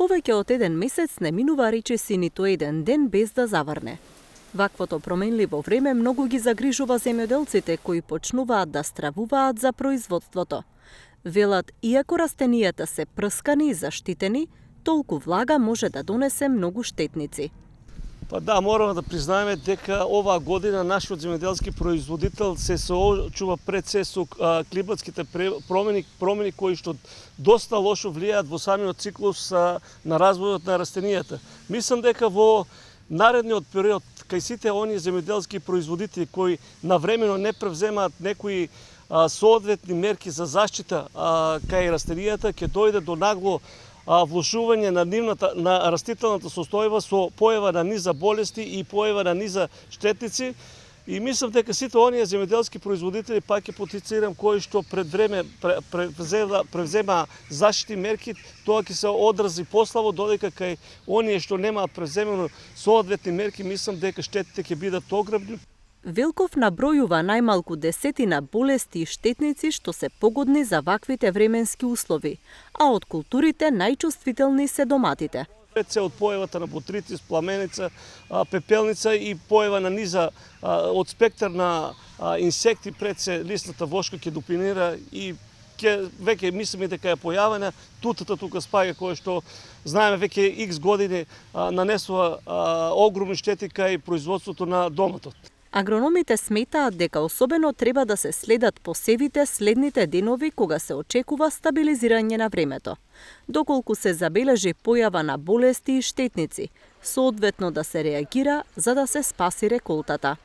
Повеќе од еден месец не минува речиси ниту еден ден без да заврне. Ваквото променливо време многу ги загрижува земјоделците кои почнуваат да стравуваат за производството. Велат, иако растенијата се прскани и заштитени, толку влага може да донесе многу штетници. Па да, мораме да признаеме дека оваа година нашиот земјоделски производител се соочува пред се со климатските промени кои што доста лошо влијаат во самиот циклус на развојот на растенијата. Мислам дека во наредниот период кај сите оние земјоделски производители кои навремено не превземаат некои соодветни мерки за заштита кај растенијата, ќе дојде до нагло влошување на растителната состојба со појава на низа болести и појава на низа штетници. И мислам дека сите оние земјоделски производители, пак ќе потицирам, кои што пред време превзема заштитни мерки, тоа ќе се одрази пославо, додека кај оние што немаат превземено соодветни мерки, мислам дека штетите ќе бидат огромни. Велков набројува најмалку 10 болести и штетници што се погодни за ваквите временски услови, а од културите најчувствителни се доматите. Пред се од појавата на ботритис, пламеница, пепелница и појава на низа од спектар на инсекти, пред се лисната вошка ќе допинира и веќе мислиме дека е појавена тутата тука спаѓа која што знаеме веќе X години нанесува огромни штети кај производството на доматот. Агрономите сметаат дека особено треба да се следат посевите следните денови кога се очекува стабилизирање на времето, доколку се забележи појава на болести и штетници, соодветно да се реагира за да се спаси реколтата.